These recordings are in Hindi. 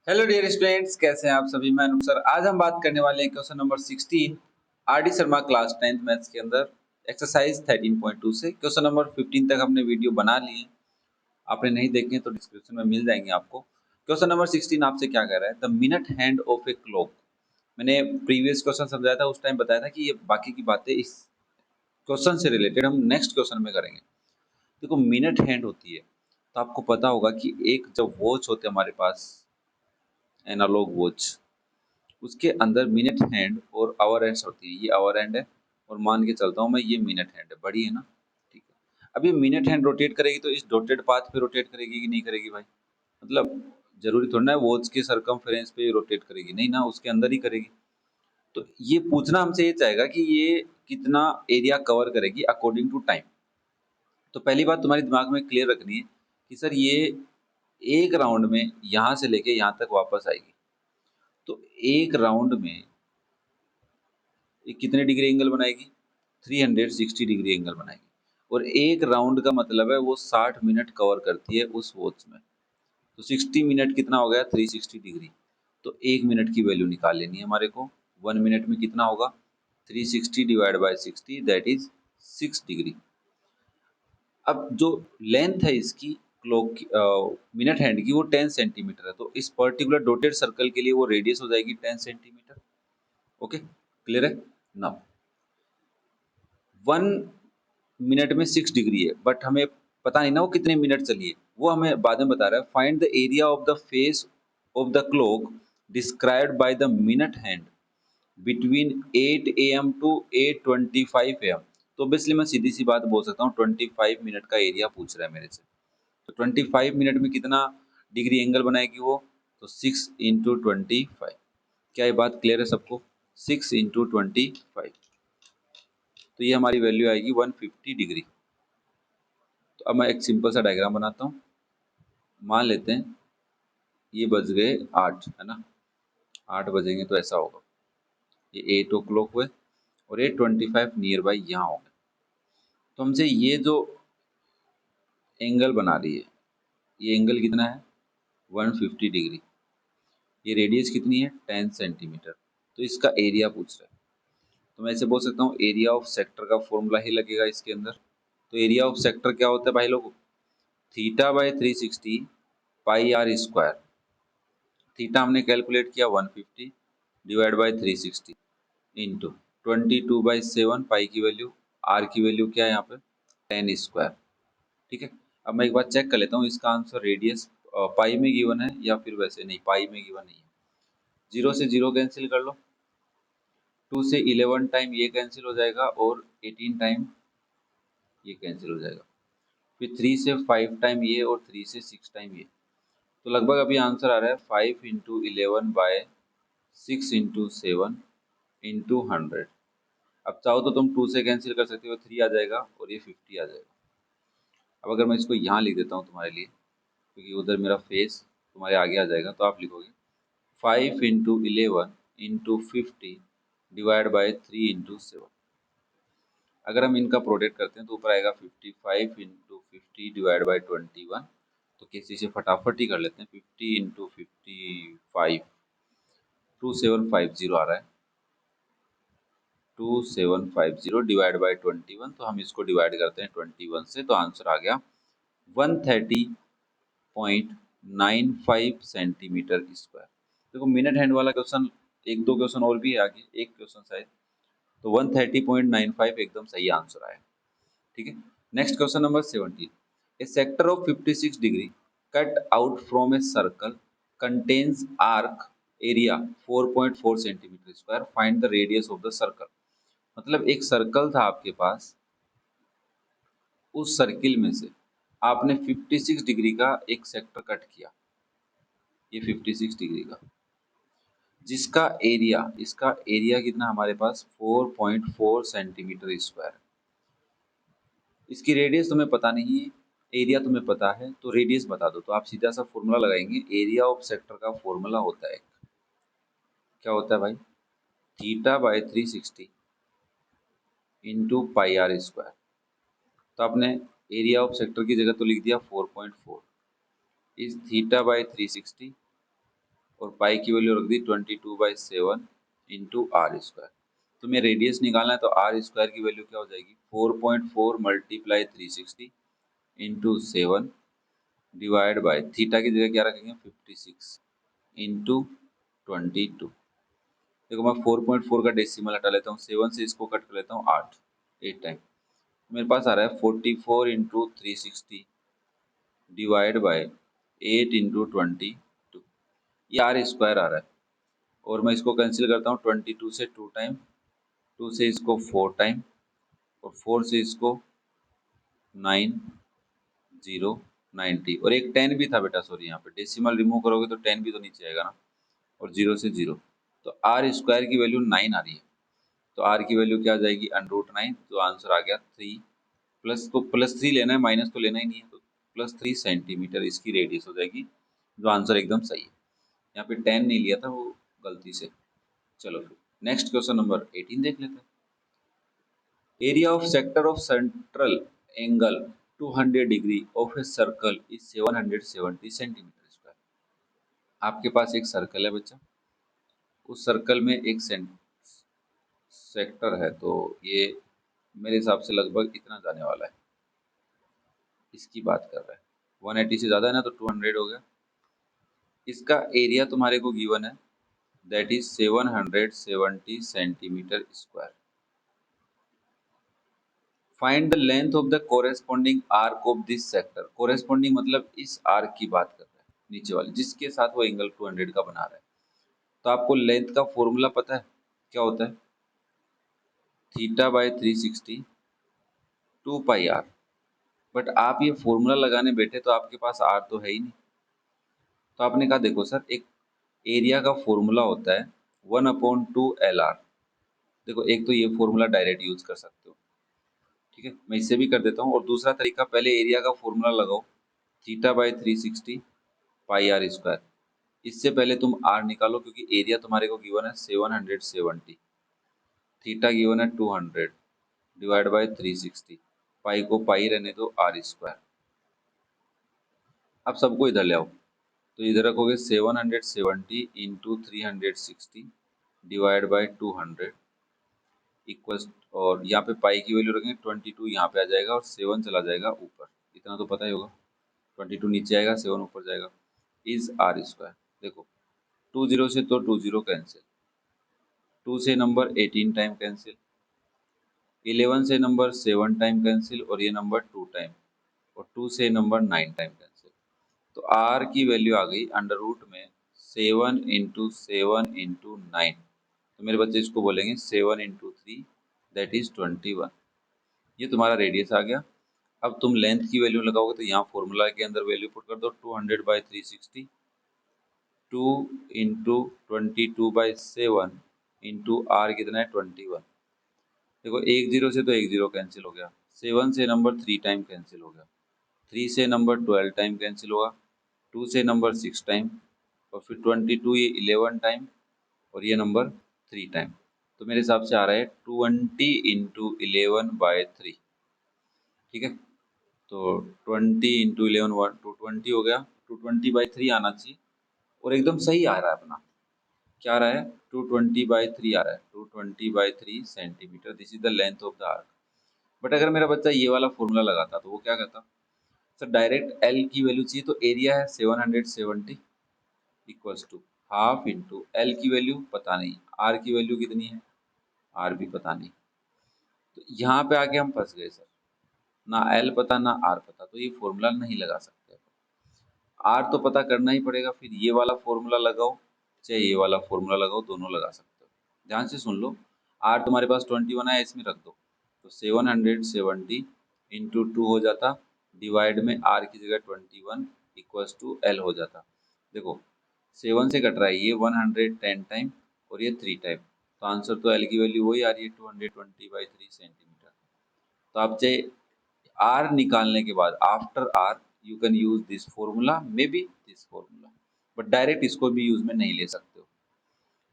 हेलो डियर स्टूडेंट्स, कैसे हैं आप सभी। मैं अनूप सर। आज हम बात करने वाले हैं question number 16 R D Sharma class 10th maths के अंदर एक्सरसाइज 13.2 से क्वेश्चन नंबर 15 तक हमने वीडियो बना लिए हैं। आपने नहीं देखे हैं तो डिस्क्रिप्शन में मिल जाएंगे आपको। क्वेश्चन नंबर 16 आपसे क्या कह रहा है, the minute hand of a clock. मैंने प्रीवियस क्वेश्चन समझाया था, उस टाइम बताया था कि ये बाकी की बातें इस क्वेश्चन से रिलेटेड हम नेक्स्ट क्वेश्चन में करेंगे। देखो, मिनट हैंड होती है तो आपको पता होगा कि एक जब वॉच होते हैं हमारे पास, एनालॉग वॉच, उसके अंदर मिनट हैंड और आवर हैंड्स होती है। ये आवर हैंड है और मान के चलता हूँ मैं ये मिनट हैंड है, बड़ी है ना। ठीक है, अब ये मिनट हैंड रोटेट करेगी तो इस डॉटेड पाथ पे रोटेट करेगी कि नहीं करेगी भाई। मतलब जरूरी थोड़ा ना है वॉच के सरकमफेरेंस पे रोटेट करेगी, नहीं ना, उसके अंदर ही करेगी। तो ये पूछना हमसे ये चाहेगा कि ये कितना एरिया कवर करेगी अकॉर्डिंग टू टाइम। तो पहली बात तुम्हारे दिमाग में क्लियर रखनी है कि सर ये एक राउंड में यहाँ से लेके यहाँ तक वापस आएगी। तो एक राउंड में ये कितने डिग्री एंगल बनाएगी, 360 डिग्री एंगल बनाएगी। और एक राउंड का मतलब है वो 60 मिनट कवर करती है उस वॉच में। तो 60 मिनट कितना हो गया, 360 डिग्री। तो एक मिनट की वैल्यू निकाल लेनी है हमारे को। 1 मिनट में कितना होगा, 360 divide by 60, that is 6 degree. अब जो लेंथ है इसकी क्लॉक की, मिनट हैंड की, वो 10 सेंटीमीटर है। तो इस पर्टिकुलर डॉटेड सर्कल के लिए वो रेडियस हो जाएगी 10 सेंटीमीटर। ओके, क्लियर है ना। 1 मिनट में 6 डिग्री है, बट हमें पता नहीं ना वो कितने मिनट चली है, वो हमें बाद में बता रहा है। Find the area of the face of the clock described by the minute hand between 8 AM to 8:25 AM। तो ऑब्वियसली मैं सीधी सी बात बोल सकता हूँ, 25 मिनट का एरिया पूछ रहा है मेरे से। तो 25 मिनट में कितना डिग्री एंगल बनाएगी वो, तो 6 × 25। क्या ये बात क्लियर है सबको, 6 × 25। तो ये हमारी वैल्यू आएगी 150 डिग्री। तो अब मैं एक सिंपल सा डायग्राम बनाता हूँ। मान लेते हैं ये बज गए 8, है ना। 8 बजेंगे तो ऐसा होगा, ये 8 o'clock हुए और 8:25 नियर बाई यहाँ हो गए। तो हमसे ये जो एंगल बना रही है, ये एंगल कितना है, 150 डिग्री। ये रेडियस कितनी है, 10 सेंटीमीटर। तो इसका एरिया पूछ रहा है। तो मैं ऐसे बोल सकता हूँ एरिया ऑफ सेक्टर का फॉर्मूला ही लगेगा इसके अंदर। तो एरिया ऑफ सेक्टर क्या होता है भाई लोग, θ/360 पाई आर स्क्वायर। थीटा हमने कैलकुलेट किया 150 डिवाइड बाई 360 इंटू 22/7 पाई की वैल्यू, आर की वैल्यू क्या है यहाँ पे 10 स्क्वायर। ठीक है, अब मैं एक बार चेक कर लेता हूँ इसका आंसर रेडियस पाई में गिवन है या फिर वैसे नहीं, पाई में गिवन नहीं है। 0 से 0 कैंसिल कर लो, 2 से 11 टाइम ये कैंसिल हो जाएगा और 18 टाइम ये कैंसिल हो जाएगा। फिर 3 से 5 टाइम ये और 3 से 6 टाइम ये। तो लगभग अभी आंसर आ रहा है 5 × 11/6 × 7 × 100। अब चाहो तो तुम 2 से कैंसिल कर सकते हो, 3 आ जाएगा और ये 50 आ जाएगा। अब अगर मैं इसको यहाँ लिख देता हूँ तुम्हारे लिए, क्योंकि उधर मेरा फेस तुम्हारे आगे आ जाएगा, तो आप लिखोगे 5 × 11 × 50 डिवाइड बाई 3 × 7। अगर हम इनका प्रोडक्ट करते हैं तो ऊपर आएगा 55 × 50 डिवाइड बाई 21। तो किसी से फटाफट ही कर लेते हैं, 50 × 55 2750 आ रहा है, 2750 डिवाइड बाई 21। तो हम इसको डिवाइड करते हैं 21 से, तो आंसर आ गया 130.95 सेंटीमीटर स्क्वायर। देखो मिनट हैंड वाला क्वेश्चन, एक दो क्वेश्चन और भी है आगे, एक क्वेश्चन शायद। तो 130.95 एकदम सही आंसर आया। ठीक है, next question number 17। A sector of 56 degree cut out from a circle contains arc area 4.4 centimetre square, find the radius of the circle. मतलब एक सर्कल था आपके पास, उस सर्किल में से आपने 56 डिग्री का एक सेक्टर कट किया, ये 56 डिग्री का, जिसका एरिया, इसका एरिया कितना हमारे पास 4.4 सेंटीमीटर स्क्वायर। इसकी रेडियस तुम्हें पता नहीं है, एरिया तुम्हें पता है, तो रेडियस बता दो। तो आप सीधा सा फॉर्मूला लगाएंगे, एरिया ऑफ सेक्टर का फॉर्मूला होता है, क्या होता है भाई, θ/360 इंटू पाई आर स्क्वायर। तो आपने एरिया ऑफ सेक्टर की जगह तो लिख दिया 4.4, इस θ/360 और पाई की वैल्यू रख दी 22/7 इंटू आर स्क्वायर। तुम्हें रेडियस निकालना है तो आर स्क्वायर की वैल्यू क्या हो जाएगी 4.4 multiply 360 into 7 divide by theta की जगह क्या रखेंगे 56 इंटू 22। देखो मैं 4.4 का डेसिमल हटा लेता हूँ, 7 से इसको कट कर लेता हूँ 8 टाइम, मेरे पास आ रहा है 44 इंटू 360 डिवाइड बाय 8 इंटू 22, ये आर स्क्वायर आ रहा है। और मैं इसको कैंसिल करता हूँ 22 से 2 टाइम, 2 से इसको 4 टाइम और 4 से इसको 9 0 90 और एक 10 भी था बेटा, सॉरी यहाँ पे डेसिमल रिमूव करोगे तो 10 भी तो नीचे आएगा ना, और 0 से 0, तो आर स्क्वायर की वैल्यू 9 आ रही है। तो आर की वैल्यू क्या आ जाएगी √9, तो आंसर आ गया 3 प्लस, तो +3 लेना है, माइनस तो लेना ही नहीं है, तो +3 सेंटीमीटर इसकी रेडियस हो जाएगी, जो आंसर एकदम सही है। यहाँ पे 10 नहीं लिया था वो गलती से। चलो फिर नेक्स्ट क्वेश्चन नंबर 18 देख लेते हैं। Area of sector of central angle 200 degree of a circle is 770 centimetre square. आपके पास एक सर्कल है बच्चा, उस सर्कल में एक सेक्टर है, तो ये मेरे हिसाब से लगभग इतना जाने वाला है, इसकी बात कर रहा है। 180 से ज़्यादा है ना, तो 200 हो गया। इसका एरिया तुम्हारे को गिवन है, that is 770 centimetre square. Find the length of the corresponding arc of this sector. Corresponding मतलब इस आर्क की बात कर रहा है, नीचे वाले जिसके साथ वो एंगल 200 का बना रहा है। तो आपको लेंथ का फॉर्मूला पता है क्या होता है, θ/360 2πr। बट आप ये फॉर्मूला लगाने बैठे तो आपके पास आर तो है ही नहीं। तो आपने कहा देखो सर, एक एरिया का फॉर्मूला होता है 1/2 LR। देखो एक तो ये फॉर्मूला डायरेक्ट यूज कर सकते हो, ठीक है, मैं इससे भी कर देता हूँ। और दूसरा तरीका, पहले एरिया का फॉर्मूला लगाओ θ/360 πr²। इससे पहले तुम आर निकालो, क्योंकि एरिया तुम्हारे को गिवन है 770, थीटा गिवन है 200 डिवाइड बाय 360, पाई को पाई रहने दो r²। अब सबको इधर ले आओ, तो इधर रखोगे 770 इंटू 360 डिवाइड बाय 200 इक्वल्स, और यहाँ पे पाई की वैल्यू रखेंगे 22, यहाँ पे आ जाएगा और 7 चला जाएगा ऊपर, इतना तो पता ही होगा। 22 नीचे आएगा, 7 ऊपर जाएगा, इज r²। देखो 20 से तो 20 कैंसिल, 2 से नंबर 18 टाइम कैंसिल, 11 से नंबर 7 टाइम कैंसिल, और ये नंबर 2 टाइम, और 2 से नंबर 9 टाइम कैंसिल। तो r की वैल्यू आ गई अंडर रूट में 7 इंटू 7 इंटू 9। तो मेरे बच्चे इसको बोलेंगे 7 इंटू 3 दैट इज 21। ये तुम्हारा रेडियस आ गया। अब तुम लेंथ की वैल्यू लगाओगे तो यहाँ फॉर्मूला के अंदर वैल्यू पुट कर दो 200/360, 2 इंटू 22/7 इंटू आर कितना है 21। देखो 10 से तो 10 कैंसिल हो गया, 7 से नंबर 3 टाइम कैंसिल हो गया, 3 से नंबर 12 टाइम कैंसिल होगा, 2 से नंबर 6 टाइम, और फिर 22 ये 11 टाइम, और ये नंबर 3 टाइम। तो मेरे हिसाब से आ रहा है 20 इंटू 11/3, ठीक है। तो 20 इंटू 11 220 हो गया, 220/3 आना चाहिए, और एकदम सही आ रहा है अपना। क्या आ रहा है 220/3 आ रहा है, 220/3 centimetre, this is the length of the arc. But अगर मेरा बच्चा ये वाला फॉर्मूला लगाता तो वो क्या कहता, सर डायरेक्ट एल की वैल्यू चाहिए, तो एरिया है 770 equals to half into L की वैल्यू पता नहीं, आर की वैल्यू कितनी है आर भी पता नहीं। तो यहाँ पे आके हम फंस गए सर, ना एल पता ना आर पता, तो ये फॉर्मूला नहीं लगा सकते। आर तो पता करना ही पड़ेगा, फिर ये वाला फॉर्मूला लगाओ चाहे ये वाला फॉर्मूला लगाओ, दोनों लगा सकते हो। ध्यान से सुन लो, आर तुम्हारे पास 21 है, इसमें रख दो, तो 770 इंटू 2 हो जाता, डिवाइड में आर की जगह 21 इक्वल्स टू एल हो जाता। देखो 7 से कट रहा है ये 110 टाइम, और ये 3 टाइम, तो आंसर तो एल की वैल्यू वही आ रही है 220/3 सेंटीमीटर। तो आप चाहे आर निकालने के बाद after R you can use this formula, maybe this formula, but direct इसको भी यूज में नहीं ले सकते हो।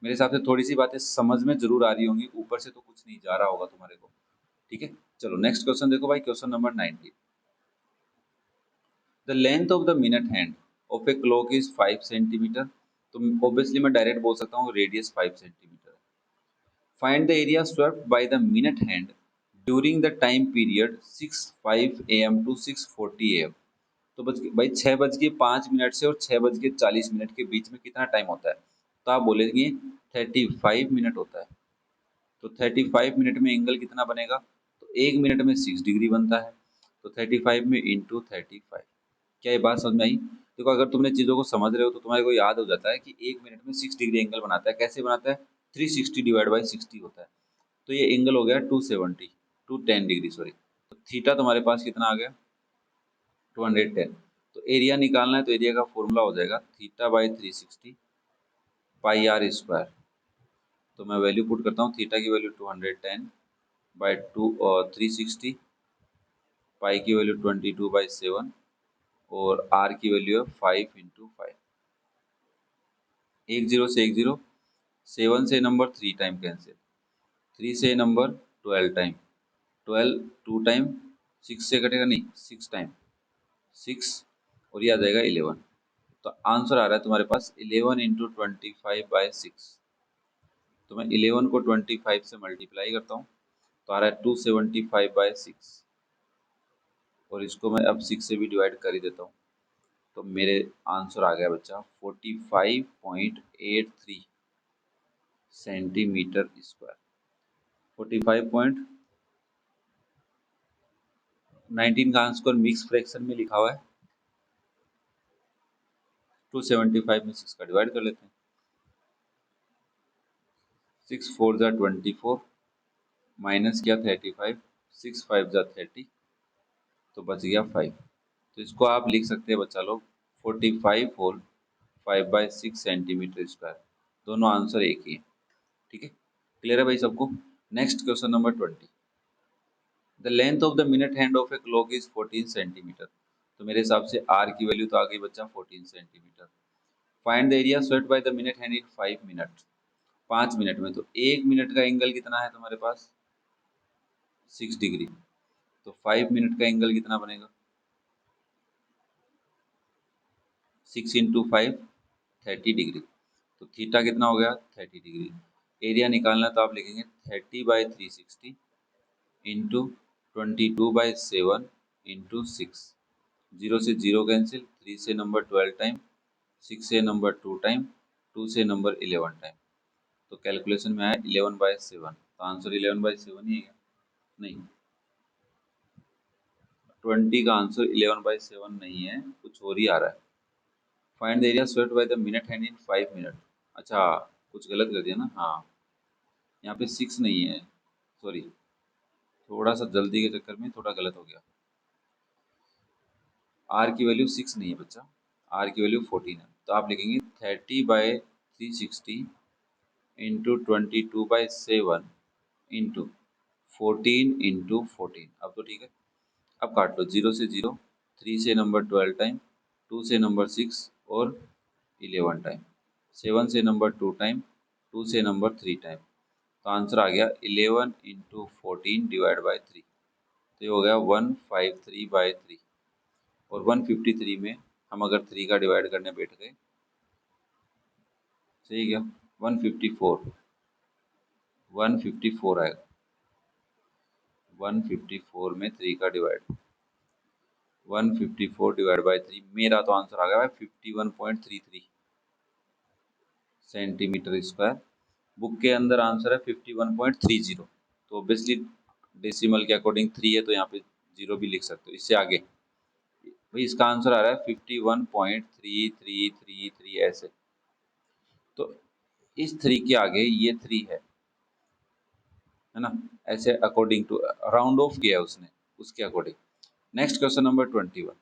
मेरे हिसाब से थोड़ी सी बातें समझ में जरूर आ रही होंगी, ऊपर से तो कुछ नहीं जा रहा होगा तुम्हारे को, ठीक है। चलो नेक्स्ट क्वेश्चन देखो भाई, question number 19। The length of the minute hand of a clock is 5 centimetre. तो ऑब्वियसली मैं डायरेक्ट बोल सकता हूँ रेडियस 5 सेंटीमीटर है। Find the area swept by the minute hand during the time period 6:05 AM to 6:40 AM। तो भाई 6:05 से और 6:40 के बीच में कितना टाइम होता है? तो आप बोलेंगे 35 मिनट होता है। तो 35 मिनट में एंगल कितना बनेगा? तो 1 मिनट में 6 डिग्री बनता है। तो 35 में इंटू 35। क्या ये बात समझ में आई? देखो, अगर तुमने चीज़ों को समझ रहे हो तो तुम्हारे को याद हो जाता है कि 1 मिनट में 6 डिग्री एंगल बनाता है। कैसे बनाता है? 360 डिवाइड बाई 60 होता है। तो ये एंगल हो गया 270, 210 डिग्री सॉरी। तो थीटा तुम्हारे पास कितना आ गया? 210। तो एरिया निकालना है तो एरिया का फॉर्मूला हो जाएगा theta by 360 pi are square. तो मैं वैल्यू पुट करता हूँ, थीटा की वैल्यू 210 बाई 360, पाई की वैल्यू 22/7 और आर की वैल्यू है 5 इंटू 5। 10 से 10, 7 से नंबर 3 टाइम कैंसिल, 3 से नंबर 12 टाइम, 12 2 टाइम, 6 से कटेगा नहीं, 6 टाइम 6 और ये आ जाएगा 11। तो आंसर आ रहा है तुम्हारे पास 11 इंटू 25/6। तो मैं 11 को 25 से मल्टीप्लाई करता हूँ तो आ रहा है 275/6 और इसको मैं अब 6 से भी डिवाइड कर ही देता हूँ। तो मेरे आंसर आ गया बच्चा 45.83 सेंटीमीटर स्क्वायर। 45.19 का आंसर मिक्स फ्रैक्शन में लिखा हुआ है। 275 में 6 का डिवाइड कर लेते हैं। 6 4 जा 24 माइनस किया 35, 6 5 जा 30 तो बच गया 5। तो इसको आप लिख सकते हैं बच्चा लोग 45 होल 5/6 सेंटीमीटर स्क्वायर। दोनों आंसर एक ही है। ठीक है, क्लियर है भाई सबको? Next question number 20। The length of the minute hand of a clock is 14 centimetre. तो मेरे हिसाब से आर की वैल्यू तो आ गई बच्चा 14 centimetre. Find the area swept by the minute hand in 5 minute. 5 minute में तो 1 मिनट का एंगल कितना है तुम्हारे पास? 6 डिग्री। तो 5 मिनट का एंगल कितना बनेगा? 6 इंटू 5 30 डिग्री। तो थीटा कितना हो गया? 30 डिग्री। एरिया निकालना तो आप लिखेंगे 30/360 इंटू 22/7 इंटू 6। 0 से 0 कैंसिल, 3 से नंबर 12 टाइम, 6 से नंबर 2 टाइम, 2 से नंबर 11 टाइम। तो कैलकुलेशन में आया 11/7। तो आंसर 11/7 ही है? नहीं, 20 का आंसर 11/7 नहीं है, कुछ और ही आ रहा है। Find the area swept by the minute hand in 5 minute. अच्छा, कुछ गलत कर दिया ना। हाँ, यहाँ पे 6 नहीं है, सॉरी, थोड़ा सा जल्दी के चक्कर में थोड़ा गलत हो गया। आर की वैल्यू 6 नहीं है बच्चा, आर की वैल्यू 14 है। तो आप लिखेंगे 30/360 इंटू 22/7 इंटू 14 इंटू 14। अब तो ठीक है। अब काट लो, 0 से 0, 3 से नंबर 12 टाइम, 2 से नंबर 6 और 11 टाइम, 7 से नंबर 2 टाइम, 2 से नंबर 3 टाइम। तो आंसर आ गया 11 इंटू 14 डिवाइड बाई 3। तो ये हो गया 153/3। और 153 में हम अगर 3 का डिवाइड करने बैठ गए, सही क्या? 154, 154 आएगा। 154 में 3 का डिवाइड, 154 डिवाइड बाई 3, मेरा तो आंसर आ गया भाई 51.33 सेंटीमीटर स्क्वायर। बुक के अंदर आंसर है 51.30। तो ऑब्वियसली डेसिमल के अकॉर्डिंग 3 है तो यहाँ पे 0 भी लिख सकते हो। इससे आगे भाई इसका आंसर आ रहा है 51.3333 ऐसे। तो इस 3 के आगे ये 3 है ना, ऐसे अकॉर्डिंग टू राउंड ऑफ किया है उसने, उसके according. Next question number 21।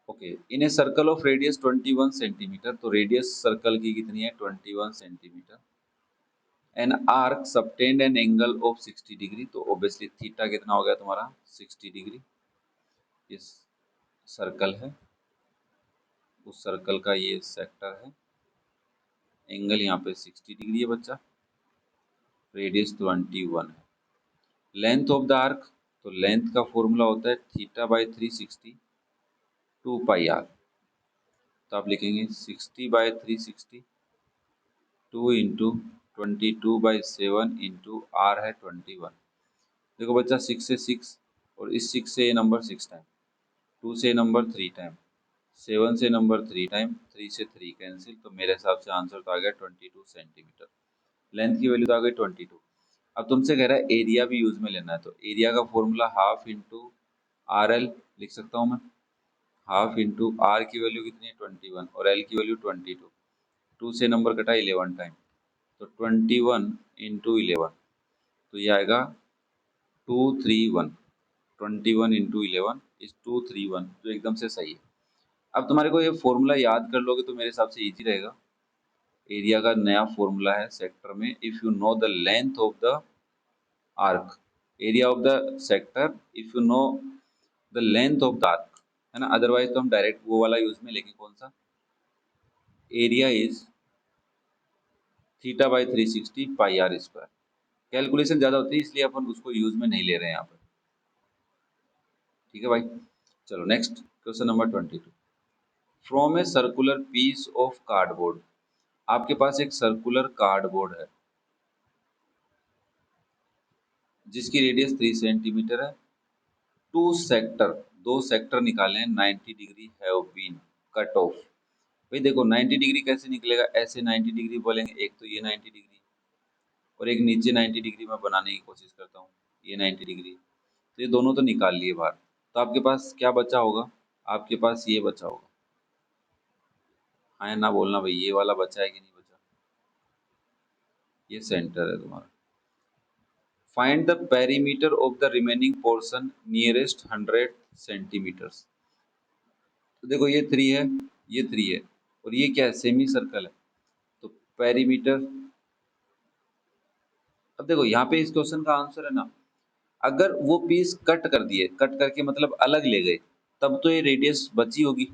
Okay, in A circle of radius 21 centimetre. तो रेडियस सर्कल की कितनी है? 21 centimetre. An arc subtend an angle of 60 degree. तो ऑब्वियसली थीटा कितना हो गया तुम्हारा? 60 डिग्री। इस सर्कल है, उस सर्कल का ये सेक्टर है, एंगल यहाँ पे 60 डिग्री है बच्चा, रेडियस 21 है। लेंथ ऑफ द आर्क, तो लेंथ का फॉर्मूला होता है थीटा बाई 360 2 पाई आर। तो आप लिखेंगे 60/360 2 इंटू 22/7 इंटू आर है 21। देखो बच्चा 6 से 6 और इस 6 से ये नंबर 6 टाइम, 2 से नंबर 3 टाइम, 7 से नंबर 3 टाइम, 3 से 3 कैंसिल, तो मेरे हिसाब से आंसर तो आ गया 22 सेंटीमीटर। लेंथ की वैल्यू तो आ गई 22। अब तुमसे कह रहा है एरिया भी यूज में लेना है, तो एरिया का formula half into R L लिख सकता हूँ मैं। हाफ इंटू आर की वैल्यू कितनी है 21 और एल की वैल्यू 22। 2 से नंबर कटा 11 टाइम, तो 21 इंटू 11, तो ये आएगा 231। 21 इंटू 11 इज 231, जो एकदम से सही है। अब तुम्हारे को ये फॉर्मूला याद कर लोगे तो मेरे हिसाब से इजी रहेगा। एरिया का नया फॉर्मूला है सेक्टर में, if you know the length of the arc, area of the sector if you know the length of the arc, है ना। अदरवाइज तो हम डायरेक्ट वो वाला यूज में लेंगे, कौन सा, area is θ/360 pi are square. Calculation ज्यादा होती है इसलिए अपन उसको यूज में नहीं ले रहे हैं यहाँ पर। ठीक है भाई, चलो next question number 22। From a circular piece of cardboard, आपके पास एक सर्कुलर कार्डबोर्ड है जिसकी रेडियस 3 सेंटीमीटर है। टू सेक्टर, दो सेक्टर निकाले हैं, 90 degree have been cut off. भाई देखो 90 डिग्री कैसे निकलेगा, ऐसे 90 डिग्री बोलेंगे, एक तो ये 90 डिग्री और एक नीचे 90 डिग्री में बनाने की कोशिश करता हूँ, ये 90 डिग्री, तो ये दोनों तो निकाल लिए बाहर। तो आपके पास क्या बचा होगा, आपके पास ये बचा होगा। हाँ या ना बोलना भाई, ये वाला बचा है कि नहीं बचा, ये सेंटर है तुम्हारा। Find the perimeter of the remaining portion nearest 100 centimetres. तो देखो ये 3 है, ये 3 है और ये क्या है, सेमी सर्कल है, तो पेरीमीटर। अब देखो यहाँ पे इस क्वेश्चन का आंसर है ना, अगर वो पीस कट कर दिए, कट करके मतलब अलग ले गए, तब तो ये रेडियस बची होगी।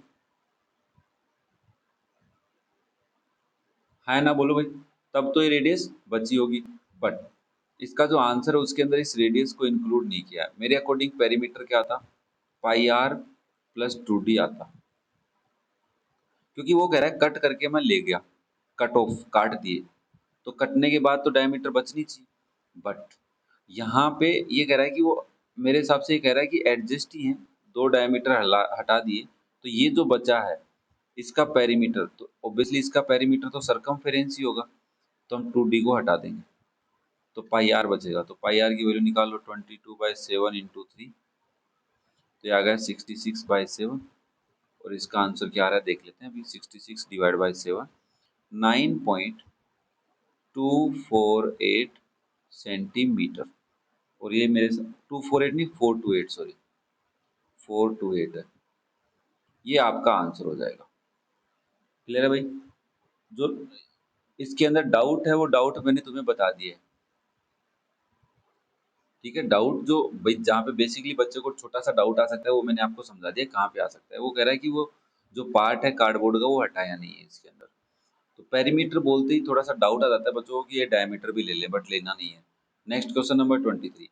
है ना, बोलो भाई, तब तो ये रेडियस बची होगी। बट इसका जो आंसर है उसके अंदर इस रेडियस को इंक्लूड नहीं किया। मेरे अकॉर्डिंग पेरीमीटर क्या आता, पाई आर प्लस 2d आता, क्योंकि वो कह रहा है कट करके मैं ले गया, कट ऑफ काट दिए, तो कटने के बाद तो डायमीटर बचनी चाहिए। बट यहाँ पे ये कह रहा है कि वो, मेरे हिसाब से ये कह रहा है कि एडजस्ट ही है, दो डायमीटर हटा दिए, तो ये जो बचा है इसका पेरीमीटर, तो ऑब्वियसली इसका पेरीमीटर तो सरकमफेरेंस ही होगा, तो हम 2d को हटा देंगे, तो पाई आर बचेगा। तो पाई आर की वैल्यू निकाल लो, 22/7 इंटू 3, तो ये आ गया 66/7। और इसका आंसर क्या आ रहा है देख लेते हैं अभी, 66 डिवाइड बाई 7, 9.248 सेंटीमीटर। और ये मेरे 248 नहीं, 428, सॉरी 428 है, ये आपका आंसर हो जाएगा। क्लियर है भाई, जो इसके अंदर डाउट है वो डाउट मैंने तुम्हें बता दिया है। ठीक है, डाउट जो भाई जहाँ पे बेसिकली बच्चे को छोटा सा डाउट आ सकता है वो मैंने आपको समझा दिया कहाँ पे आ सकता है। वो कह रहा है कि वो जो पार्ट है कार्डबोर्ड का वो हटाया नहीं है इसके अंदर, तो पेरीमीटर बोलते ही थोड़ा सा डाउट आ जाता है बच्चों को कि ये डायमीटर भी ले ले, बट लेना नहीं है। Next question number 23,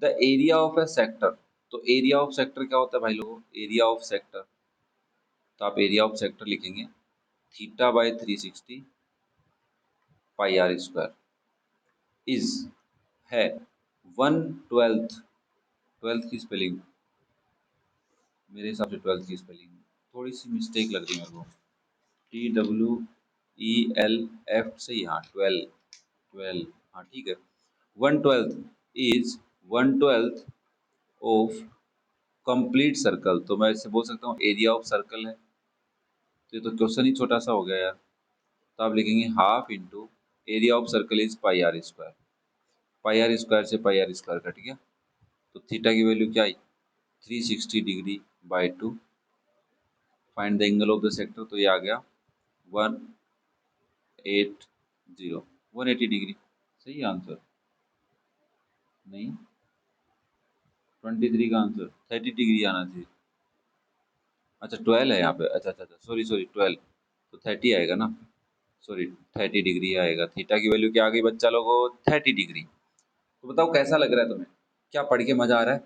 the area of A sector. तो एरिया ऑफ सेक्टर क्या होता है भाई लोगों, एरिया ऑफ सेक्टर, तो आप एरिया ऑफ सेक्टर लिखेंगे θ/360 पाई आर स्क्वायर इज है 1/12, ट्वेल्थ की स्पेलिंग, मेरे हिसाब से 12th की स्पेलिंग थोड़ी सी मिस्टेक लग रही है मेरे को, TWELF से ही, हाँ 12, 12, हाँ ठीक है। 1/12 इज 1/12 ऑफ कंप्लीट सर्कल, तो मैं इससे बोल सकता हूँ एरिया ऑफ सर्कल है, तो ये तो क्वेश्चन ही छोटा सा हो गया यार। तो आप लिखेंगे half into area of circle is pi are square, pi are square से पाई आर स्क्वायर कट गया, तो थीटा की वैल्यू क्या आई 360 degree by 2। Find the angle of the sector, तो ये आ गया 180, 180 डिग्री, सही आंसर नहीं, 23 का आंसर 30 डिग्री आना चाहिए। अच्छा 12 है यहाँ पे, अच्छा अच्छा अच्छा, सॉरी सॉरी 12, तो 30 आएगा ना, सॉरी 30 डिग्री आएगा। थीटा की वैल्यू क्या आ गई बच्चा लोगों, 30 डिग्री। तो बताओ कैसा लग रहा है तुम्हें, क्या पढ़ के मजा आ रहा है?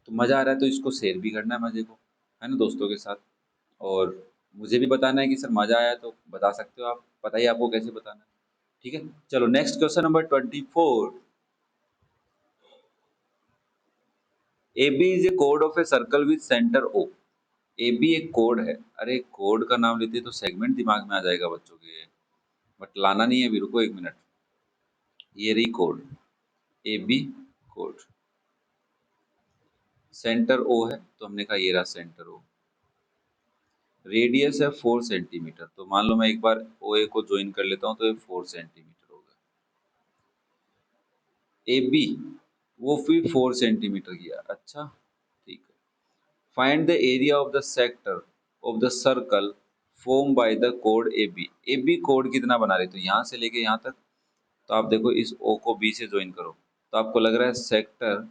तो मजा आ रहा है तो इसको शेयर भी करना है मजे को, है ना, दोस्तों के साथ। और मुझे भी बताना है कि सर मजा आया तो बता सकते हो आप, बताइए आपको कैसे बताना है। ठीक है, चलो next question number 24। A B is a कोड of a circle with centre O. A B एक कोड है। अरे कोड का नाम लेते तो सेगमेंट दिमाग में आ जाएगा बच्चों के, बट लाना नहीं है अभी, रुको एक मिनट। ये रही code, A B code, centre O है तो हमने कहा ये रहा सेंटर ओ। रेडियस है 4 सेंटीमीटर, तो मान लो मैं एक बार ओ ए को ज्वाइन कर लेता हूँ तो ये 4 सेंटीमीटर होगा। ए बी वो फिर 4 सेंटीमीटर किया, अच्छा ठीक है। Find the area of the sector of the circle form by the कोड ए बी। ए बी कोड कितना बना रहे, तो यहाँ से लेके यहाँ तक, तो आप देखो इस ओ को बी से ज्वाइन करो, तो आपको लग रहा है सेक्टर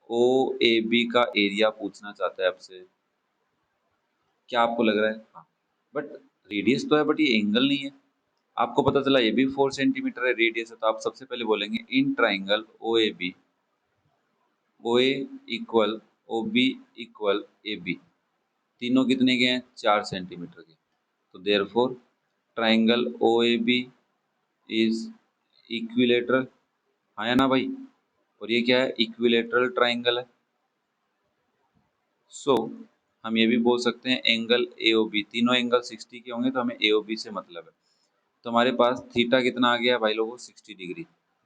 ओ ए बी का एरिया पूछना चाहता है आपसे, क्या आपको लग रहा है? हाँ, बट रेडियस तो है बट ये एंगल नहीं है। आपको पता चला ये भी 4 सेंटीमीटर है रेडियस है, तो आप सबसे पहले बोलेंगे in triangle O A B, O A equal O B equal A B, तीनों कितने के हैं? 4 सेंटीमीटर के। तो therefore triangle O A B is equilateral, हाँ या ना भाई? और ये क्या है? इक्विलेटरल ट्राइंगल है। सो हम ये भी बोल सकते हैं एंगल ए ओ बी, तीनों एंगल 60 के होंगे तो हमें ए ओ बी से मतलब है। तो हमारे पास थीटा कितना आ गया है भाई लोगों? 60 डिग्री,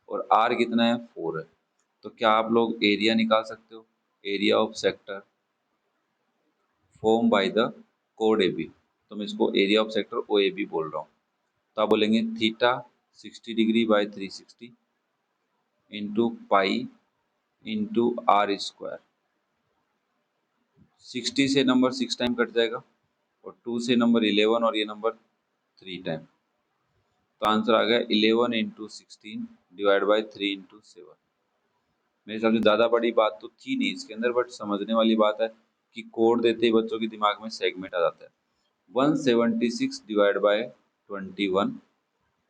और आर कितना है? 4 है। तो क्या आप लोग एरिया निकाल सकते हो? Area of sector form by the कोड ए बी, तो मैं इसको area of sector O A B बोल रहा हूँ। तो आप बोलेंगे theta 60 degree by 360 into pi into R square. 60 से नंबर 6 टाइम कट जाएगा, और 2 से नंबर 11, और ये नंबर 3 टाइम। तो आंसर आ गया 11 इंटू 16 डिवाइड बाई 3 इंटू 7। मेरे हिसाब से ज़्यादा बड़ी बात तो थी नहीं इसके अंदर, बट समझने वाली बात है कि कोड देते ही बच्चों के दिमाग में सेगमेंट आ जाता है। 176 डिवाइड बाय 21,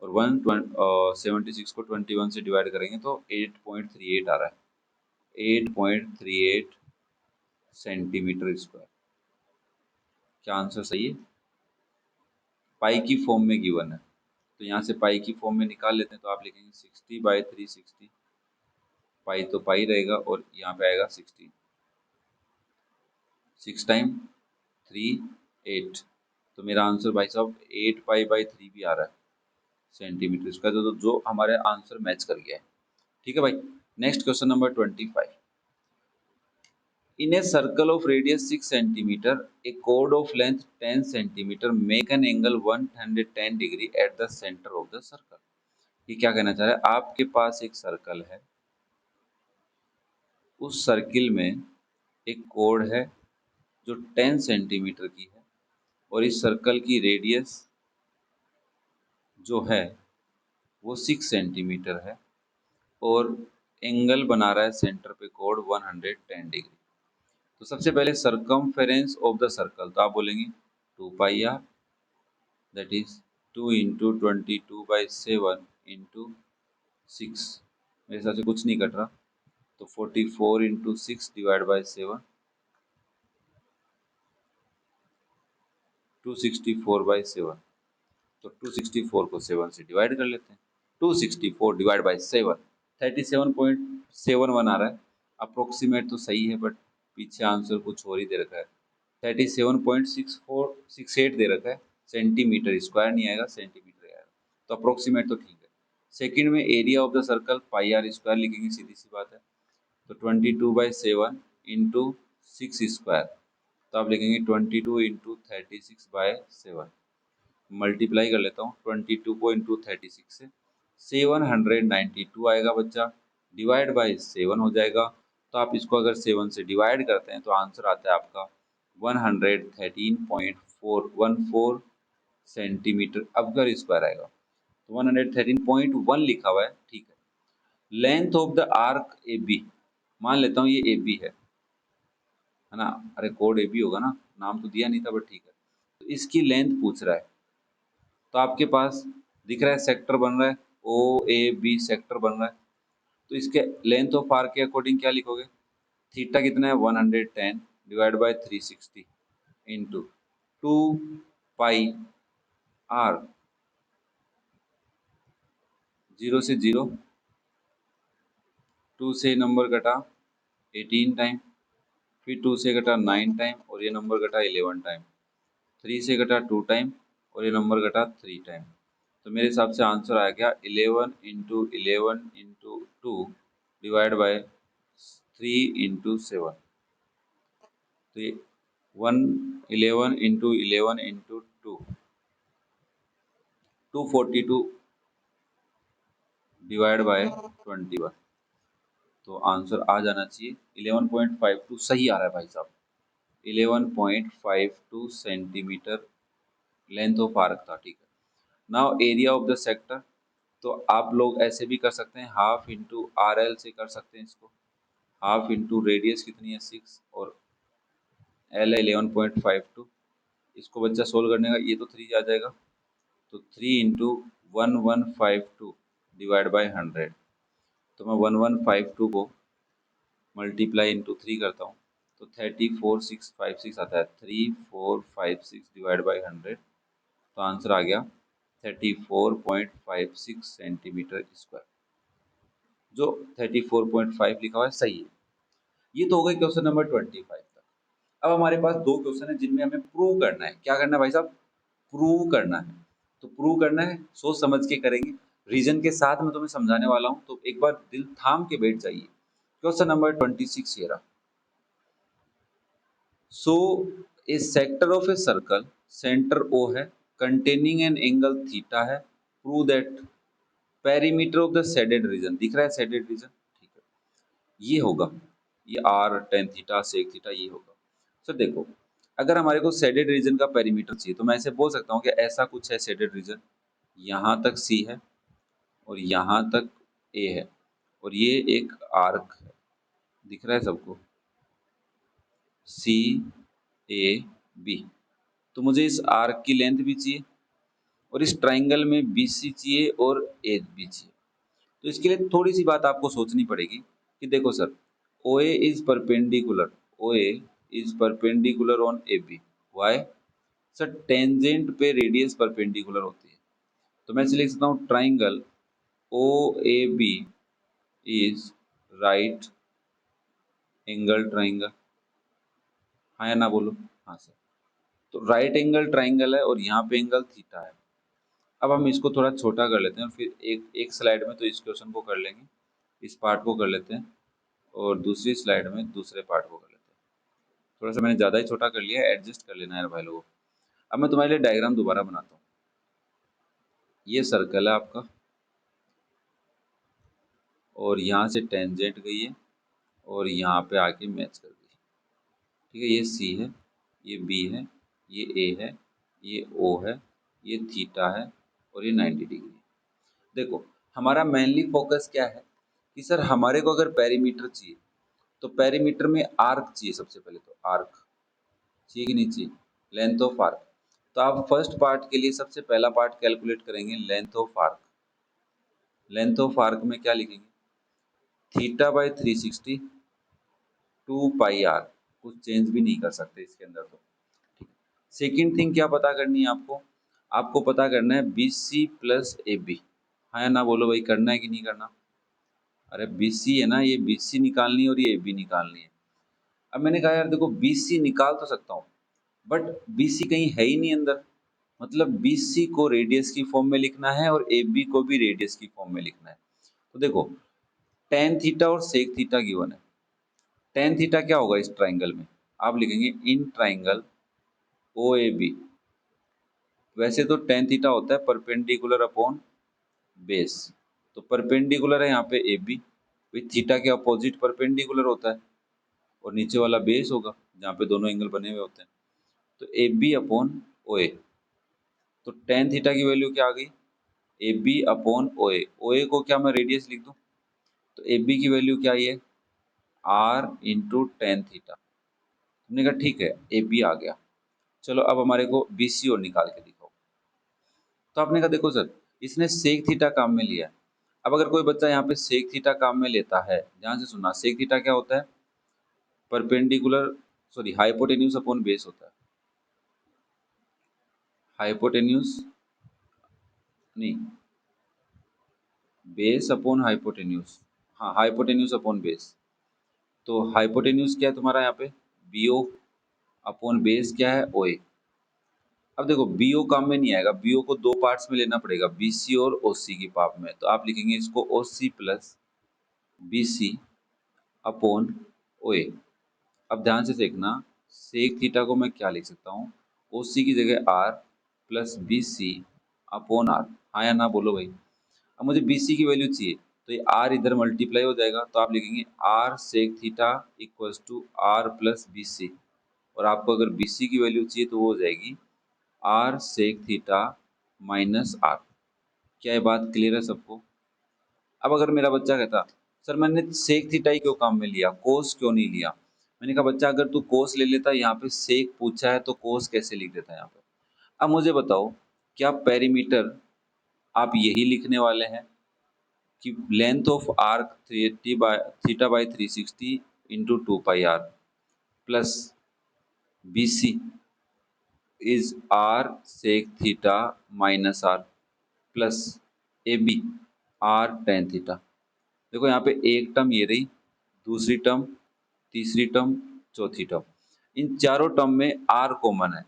और 176 को 21 से डिवाइड करेंगे तो 8.38 आ रहा है, 8.38 सेंटीमीटर स्क्वायर। क्या आंसर सही है? पाई की फॉर्म में गिवन है, तो यहाँ से पाई की फॉर्म में निकाल लेते हैं, तो आप लिखेंगे 60/360, पाई तो पाई रहेगा और यहाँ पे आएगा 16, 6 टाइम 3 8, तो मेरा आंसर भाई साहब 8 पाई/3 भी आ रहा है सेंटीमीटर इसका, तो जो हमारे आंसर मैच कर गया है। ठीक है भाई, next question number 25। In A circle of radius 6 centimetre A कोड of length 10 centimetre make an angle 110 degree at the centre of the circle. ये क्या कहना चाह रहा है? आपके पास एक सर्कल है, उस सर्किल में एक कोड है जो 10 सेंटीमीटर की है, और इस सर्कल की रेडियस जो है वो 6 सेंटीमीटर है, और एंगल बना रहा है सेंटर पे कोड 110 डिग्री। तो सबसे पहले सरकमफेरेंस ऑफ द सर्कल, तो आप बोलेंगे 2 pi r, that is 2 into 22/7 into 6। मेरे हिसाब से कुछ नहीं कट रहा, तो 44 इंटू 6 डिवाइड बाई 7, 264/7। तो 264 को 7 से डिवाइड कर लेते हैं, 264 डिवाइड बाई 7, 37.71 आ रहा है। अप्रोक्सीमेट तो सही है, बट पीछे आंसर कुछ और ही दे रखा है, 37.6468 दे रखा है, सेंटीमीटर स्क्वायर नहीं आएगा, सेंटीमीटर आएगा, तो अप्रोक्सीमेट तो ठीक है। सेकंड में area of the circle pi are square लिखेंगे, सीधी सी बात है, तो 22/7 इंटू 6 स्क्वायर, तो आप लिखेंगे 22 इंटू 36/7, मल्टीप्लाई कर लेता हूँ 22 को इंटू 36 से, 792 आएगा बच्चा, डिवाइड बाई 7 हो जाएगा। तो आप इसको अगर 7 से डिवाइड करते हैं तो आंसर आता है आपका 113.414 सेंटीमीटर अपर स्क्वायर आएगा, तो 113.1 लिखा हुआ है, ठीक है। Length of the arc A B, मान लेता हूँ ये ए बी है ना? अरे कोड ए बी होगा ना, नाम तो दिया नहीं था, बट ठीक है। तो इसकी लेंथ पूछ रहा है, तो आपके पास दिख रहा है सेक्टर बन रहा है, ओ ए बी सेक्टर बन रहा है, तो इसके लेंथ ऑफ आर्क के अकॉर्डिंग क्या लिखोगे? थीटा कितना है? 110 divide by 360, into 2 pi r, 0 से 0, 2 से नंबर कटा 18 टाइम, फिर 2 से कटा 9 टाइम और ये नंबर कटा 11 टाइम, 3 से कटा 2 टाइम और ये नंबर कटा 3 टाइम। तो मेरे हिसाब से आंसर आ गया 11 into 11 into 2 divide by 3 into 7। तो ये 11 इंटू 11 इंटू 2 242 डिवाइड बाय 21। तो आंसर आ जाना चाहिए 11.52 सही आ रहा है भाई साहब। 11.52 सेंटीमीटर लेंथ ऑफ आर्क था, ठीक है। Now area of the sector, तो आप लोग ऐसे भी कर सकते हैं, हाफ इंटू आर एल से कर सकते हैं इसको। हाफ इंटू रेडियस कितनी है 6 और एल है 11.52। इसको बच्चा सोल्व करने का, ये तो 3 आ जाएगा, तो 3 इंटू 1152 डिवाइड बाई 100। तो मैं 1152 को मल्टीप्लाई इंटू 3 करता हूँ तो 34656 आता है। 3456 डिवाइड बाई 100, तो आंसर आ गया 34.56 सेंटीमीटर स्क्वायर, जो 34.5 लिखा हुआ है सही है। ये तो हो गई क्वेश्चन नंबर 25 तक। अब हमारे पास दो क्वेश्चन है जिनमें हमें प्रूव करना है। क्या करना है भाई साहब? प्रूव करना है। तो प्रूव करना है, सोच समझ के करेंगे, रीजन के साथ मैं तुम्हें समझाने वाला हूं, तो एक बार दिल थाम के बैठ जाइए। क्वेश्चन नंबर 26 ये रहा। So a sector of a circle, centre O है, कंटेनिंग एन एंगल थीटा है, prove that perimeter of the shaded region, दिख रहा है शेडेड रीजन, ठीक है, ये होगा, ये R tan theta sec theta ये होगा। सर देखो, अगर हमारे को शेडेड रीजन का पेरीमीटर चाहिए तो मैं ऐसे बोल सकता हूँ कि ऐसा कुछ है शेडेड रीजन, यहाँ तक सी है और यहाँ तक ए है और ये एक आर्क है, दिख रहा है सबको, सी ए बी। तो मुझे इस आर्क की लेंथ भी चाहिए और इस ट्राइंगल में बी सी चाहिए और ए बी चाहिए। तो इसके लिए थोड़ी सी बात आपको सोचनी पड़ेगी कि देखो sir, O A is perpendicular, O A is perpendicular on A B, why? Sir tangent पे रेडियस परपेंडिकुलर होती है, तो मैं इसे लिख सकता हूँ triangle O A B is right angle triangle. हाँ या ना बोलो? हाँ सर। तो राइट एंगल ट्राइंगल है और यहाँ पे एंगल थीटा है। अब हम इसको थोड़ा छोटा कर लेते हैं, फिर एक एक स्लाइड में तो इस क्वेश्चन को कर लेंगे, इस पार्ट को कर लेते हैं और दूसरी स्लाइड में दूसरे पार्ट को कर लेते हैं। थोड़ा सा मैंने ज़्यादा ही छोटा कर लिया है, एडजस्ट कर लेना यार भाई लोगों। अब मैं तुम्हारे लिए डायग्राम दोबारा बनाता हूँ। ये सर्कल है आपका और यहाँ से टेंजेंट गई है और यहाँ पे आके मैच कर गई, ठीक है। ये सी है, ये बी है, ये ए है, ये ओ है, ये थीटा है और ये 90 डिग्री है। देखो हमारा मेनली फोकस क्या है कि सर हमारे को अगर पेरीमीटर चाहिए तो पेरीमीटर में आर्क चाहिए, सबसे पहले तो आर्क चाहिए कि नहीं चाहिए, लेंथ ऑफ आर्क। तो आप फर्स्ट पार्ट के लिए सबसे पहला पार्ट कैलकुलेट करेंगे, length of arc. Length of arc में क्या लिखेंगे? थीटा बाई 360 2 पाई आर, कुछ चेंज भी नहीं कर सकते इसके अंदर तो, ठीक है। सेकेंड थिंग क्या पता करनी है आपको? आपको पता करना है B C plus A B. हाँ या ना बोलो भाई, करना है कि नहीं करना? अरे बी सी है ना, ये बी सी निकालनी है और ये ए बी निकालनी है। अब मैंने कहा यार देखो, बी सी निकाल तो सकता हूँ बट बी सी कहीं है ही नहीं अंदर, मतलब बी सी को रेडियस की फॉर्म में लिखना है और ए बी को भी रेडियस की फॉर्म में लिखना है। तो देखो टेन थीटा और सेक थीटा गिवन है। टेन थीटा क्या होगा इस ट्राइंगल में? आप लिखेंगे इन ट्राइंगल ओ ए बी। वैसे तो टेन थीटा होता है परपेंडिकुलर अपॉन बेस, तो परपेंडिकुलर है यहाँ पे ए बी, थीटा के अपोजिट परपेंडिकुलर होता है और नीचे वाला बेस होगा जहाँ पे दोनों एंगल बने हुए होते हैं। तो ए बी अपॉन ओ ए, तो टेन थीटा की वैल्यू क्या आ गई? ए बी अपॉन ओ ए। ओ ए को क्या मैं रेडियस लिख दूँ? तो ए बी की वैल्यू क्या आई है? R into tan theta. हमने कहा ठीक है, ए बी आ गया। चलो अब हमारे को बी सी और निकाल के दिखाओ। तो आपने कहा देखो सर, इसने सेक थीटा काम में लिया है। अब अगर कोई बच्चा यहाँ पे सेक थीटा काम में लेता है, ध्यान से सुनना, सेक थीटा क्या होता है? Perpendicular, sorry hypotenuse upon base होता है। हाइपोटेन्यूज नहीं, बेस अपॉन हाइपोटेन्यूज, हाँ हाइपोटेन्यूज अपॉन बेस। तो हाइपोटेन्यूज क्या है तुम्हारा यहाँ पे, बीओ अपॉन बेस क्या है, ओए। अब देखो बीओ काम में नहीं आएगा, बीओ को दो पार्ट्स में लेना पड़ेगा, बीसी और ओसी की पार्ट में। तो आप लिखेंगे इसको ओसी प्लस बीसी अपॉन ओए। अब ध्यान से देखना, सेक थीटा को मैं क्या लिख सकता हूँ, ओसी की जगह R plus B C upon R, हाँ या ना बोलो भाई। अब मुझे बीसी की वैल्यू चाहिए, तो ये आर इधर मल्टीप्लाई हो जाएगा, तो आप लिखेंगे R sec theta equals to R plus B C. और आपको अगर बीसी की वैल्यू चाहिए तो वो हो जाएगी R sec theta minus R. क्या ये बात क्लियर है सबको? अब अगर मेरा बच्चा कहता सर मैंने सेक थीटा ही क्यों काम में लिया, कोस क्यों नहीं लिया, मैंने कहा बच्चा अगर तू कोस ले लेता, यहाँ पे सेक पूछा है तो कोस कैसे लिख देता यहाँ पे। अब मुझे बताओ, क्या पेरीमीटर आप यही लिखने वाले हैं कि length of arc theta by 360 into 2 pi R plus B C is R sec theta minus R plus A B R tan theta. देखो यहाँ पे एक टर्म ये रही, दूसरी टर्म, तीसरी टर्म, चौथी टर्म, इन चारों टर्म में आर कॉमन है।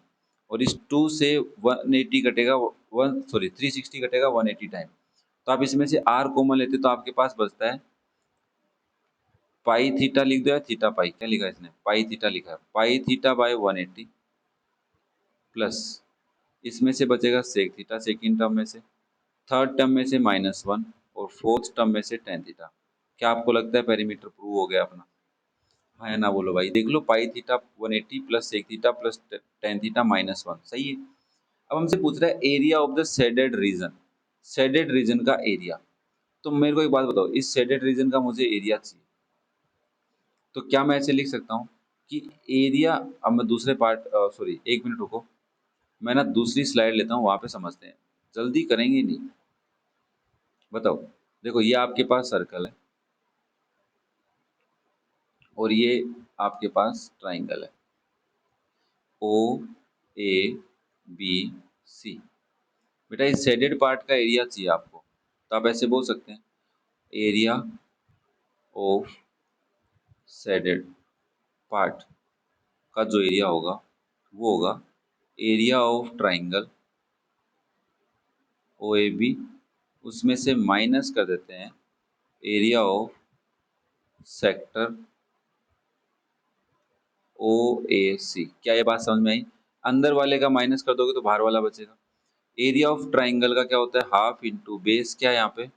और इस 2 से 180 कटेगा, 360 कटेगा 180 टाइम। तो आप इसमें से आर कॉमन लेते तो आपके पास बचता है पाई थीटा, लिख दो या थीटा पाई, क्या लिखा है इसने, पाई थीटा लिखा है, पाई थीटा बाय 180 प्लस इसमें से बचेगा सेक थीटा सेकेंड टर्म में से, थर्ड टर्म में से -1 और फोर्थ टर्म में से टेन थीटा। क्या आपको लगता है पेरीमीटर प्रूव हो गया अपना, हाँ या ना बोलो भाई। देख लो pi theta 180 plus sec theta plus tan theta -1, सही है। अब हमसे पूछ रहा है area of the shaded region, shaded region का एरिया। तो मेरे को एक बात बताओ, इस शेडेड रीजन का मुझे एरिया चाहिए, तो क्या मैं ऐसे लिख सकता हूँ कि एरिया, अब मैं दूसरे पार्ट, सॉरी एक मिनट रुको, मैं ना दूसरी स्लाइड लेता हूँ, वहां पे समझते हैं, जल्दी करेंगे नहीं। बताओ, देखो ये आपके पास सर्कल है और ये आपके पास ट्राइंगल है, ओ ए बी सी। बेटा इस शेडेड पार्ट का एरिया चाहिए आपको, तो आप ऐसे बोल सकते हैं एरिया ऑफ शेडेड पार्ट का जो एरिया होगा वो होगा area of triangle O A B, उसमें से माइनस कर देते हैं area of sector O A C. क्या ये बात समझ में आई? अंदर वाले का माइनस कर दोगे तो बाहर वाला बचेगा। एरिया ऑफ ट्राइंगल का क्या होता है, हाफ इंटू बेस क्या है यहाँ पे,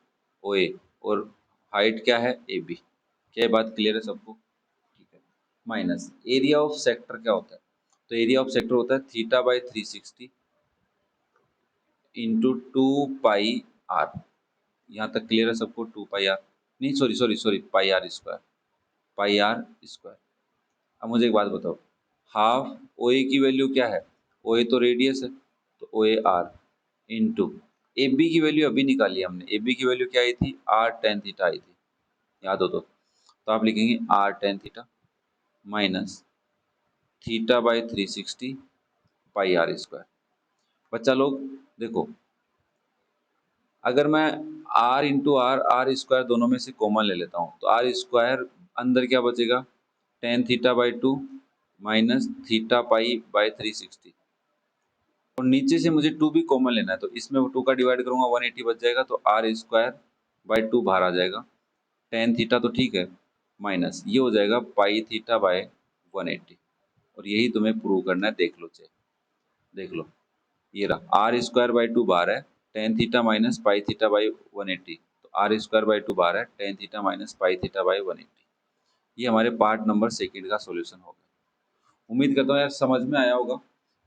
ओ ए, और हाइट क्या है, ए बी। क्या ये बात क्लियर है सबको? ठीक है। माइनस एरिया ऑफ सेक्टर क्या होता है, तो एरिया ऑफ सेक्टर होता है theta by 360 into 2 pi R. यहाँ तक क्लियर है सबको? 2 पाई आर, नहीं sorry sorry sorry, pi are square, pi are square. अब मुझे एक बात बताओ, हाफ ओ ए की वैल्यू क्या है, ओ ए तो रेडियस है, तो O A R into A B की वैल्यू अभी निकाली हमने, ए बी की वैल्यू क्या आई थी, आर टेन थीटा आई थी, याद हो तो आप लिखेंगे R tan theta minus theta by 360 pi are square. बच्चा लोग देखो, अगर मैं R into R, R square दोनों में से कॉमन ले लेता हूँ, तो आर स्क्वायर अंदर क्या बचेगा, tan theta by 2 minus theta pi by 360, और नीचे से मुझे 2 भी कॉमन लेना है, तो इसमें 2 का डिवाइड करूंगा 180 बच जाएगा, तो आर स्क्वायर बाई 2 बाहर आ जाएगा, टेन थीटा तो ठीक है, माइनस ये हो जाएगा पाई थीटा बाय 180। और यही तुम्हें प्रूव करना है, देख लो चेक, देख लो, ये रहा आर स्क्वायर बाई 2 बाहर है, ten theta minus pi theta by 180, तो आर स्क्वायर बाई 2 बाहर है, ten theta minus pi theta by 180। ये हमारे पार्ट नंबर सेकेंड का सॉल्यूशन हो गया। उम्मीद करता हूँ यार समझ में आया होगा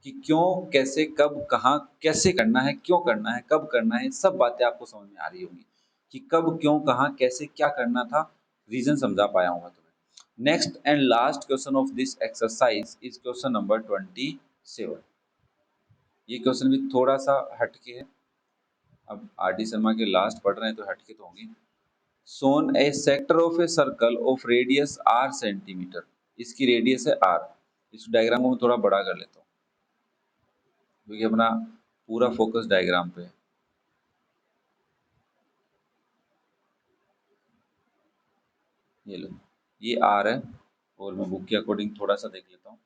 कि क्यों, कैसे, कब, कहाँ, कैसे करना है, क्यों करना है, कब करना है, सब बातें आपको समझ में आ रही होंगी कि कब, क्यों, कहाँ, कैसे, क्या करना था, रीजन समझा पाया हूँ मैं तुम्हें। Next and last question of this exercise is question number 27। ये क्वेश्चन भी थोड़ा सा हटके है, अब आर डी शर्मा के लास्ट पढ़ रहे हैं तो हटके तो होंगे। सोन a sector of a circle of radius r centimetre, इसकी रेडियस है आर। इस डायग्राम को मैं थोड़ा बड़ा कर लेता हूँ क्योंकि अपना पूरा फोकस डायग्राम पे है। ये लो, ये आर है और मैं बुक के अकॉर्डिंग थोड़ा सा देख लेता हूँ।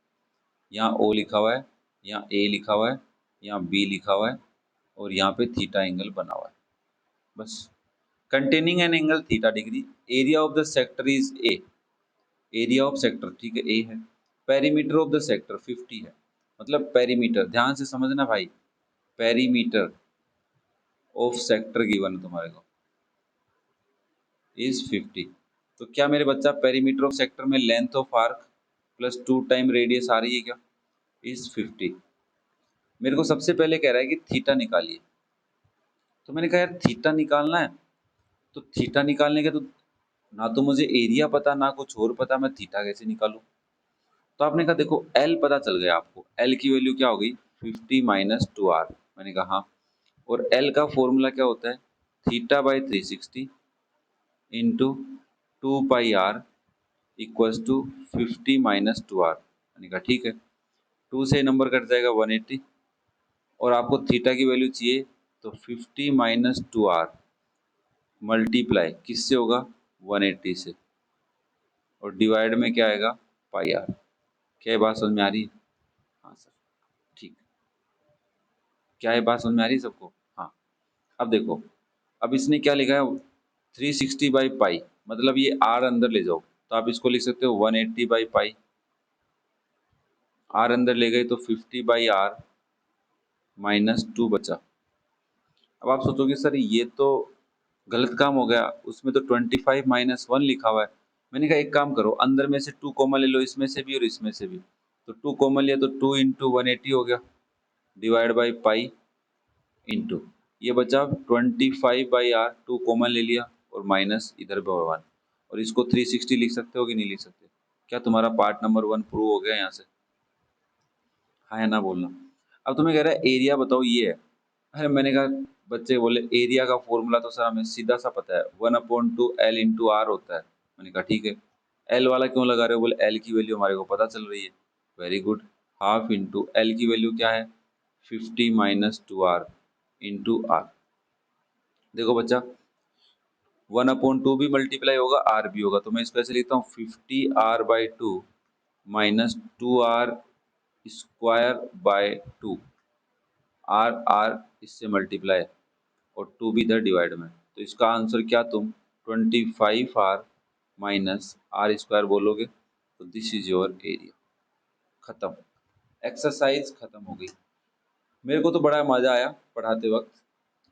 यहाँ ओ लिखा हुआ है, यहाँ ए लिखा हुआ है, यहाँ बी लिखा हुआ है और यहाँ पे थीटा एंगल बना हुआ है। बस, containing an angle theta degree, area of the sector is a, area of sector ठीक है ए है, पेरीमीटर ऑफ द सेक्टर 50 है, मतलब पेरीमीटर, ध्यान से समझना भाई, पेरीमीटर ऑफ सेक्टर गिवन है तुम्हारे को इज 50। तो क्या मेरे बच्चा पेरीमीटर ऑफ सेक्टर में length of arc plus 2 time radius आ रही है क्या, इज 50। मेरे को सबसे पहले कह रहा है कि थीटा निकालिए, तो मैंने कहा यार थीटा निकालना है, तो थीटा निकालने के तो ना तो मुझे एरिया पता ना कुछ और पता, मैं थीटा कैसे निकालूं। तो आपने कहा देखो एल पता चल गया आपको, एल की वैल्यू क्या हो गई 50 माइनस 2r, मैंने कहा हाँ, और एल का फॉर्मूला क्या होता है theta by 360 into 2 pi r equals to 50 minus 2r, मैंने कहा ठीक है, 2 से नंबर कट जाएगा 180 और आपको थीटा की वैल्यू चाहिए, तो 50 माइनस 2r मल्टीप्लाई किससे होगा 180 से, और डिवाइड में क्या आएगा पाई आर। क्या ये बात समझ में आ रही है? हाँ सर, ठीक। क्या ये बात समझ में आ रही है सबको? हाँ। अब देखो, अब इसने क्या लिखा है 360 बाई पाई, मतलब ये आर अंदर ले जाओ तो आप इसको लिख सकते हो 180 बाई पाई, आर अंदर ले गए तो 50 बाई आर माइनस 2 बचा। अब आप सोचोगे सर ये तो गलत काम हो गया, उसमें तो 25 माइनस 1 लिखा हुआ है। मैंने कहा एक काम करो, अंदर में से 2 कॉमन ले लो, इसमें से भी और इसमें से भी, तो 2 कॉमन लिया तो 2 इंटू 180 हो गया, डिवाइड बाई पाई इंटू ये बचा 25 बाई आर, 2 कॉमन ले लिया और माइनस इधर पे 1, और इसको 360 लिख सकते हो कि नहीं लिख सकते? क्या तुम्हारा पार्ट नंबर 1 प्रूव हो गया यहाँ से? हाँ या ना बोलना। अब तुम्हें कह रहा है एरिया बताओ, ये है। अरे मैंने कहा, बच्चे बोले एरिया का फॉर्मूला तो सर हमें सीधा सा पता है 1/2 L इंटू आर होता है। मैंने कहा ठीक है, एल वाला क्यों लगा रहे हो? बोले एल की वैल्यू हमारे को पता चल रही है। Very good, half into L की वैल्यू क्या है 50 माइनस 2r इंटू आर। देखो बच्चा 1/2 भी मल्टीप्लाई होगा, आर भी होगा, तो मैं इसको ऐसे लिखता हूँ 50r/2 minus 2r square by 2, R R इससे मल्टीप्लाई और 2 भी इधर डिवाइड में, तो इसका आंसर क्या तुम 25r माइनस आर स्क्वायर बोलोगे, तो दिस इज योर एरिया। खत्म, एक्सरसाइज खत्म हो गई। मेरे को तो बड़ा मज़ा आया पढ़ाते वक्त,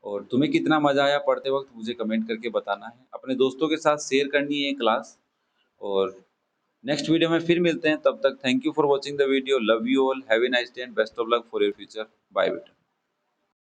और तुम्हें कितना मज़ा आया पढ़ते वक्त मुझे कमेंट करके बताना है। अपने दोस्तों के साथ शेयर करनी है क्लास, और नेक्स्ट वीडियो में फिर मिलते हैं। तब तक thank you for watching the video, love you all, have a nice day and best of luck for your future. Bye बेटा।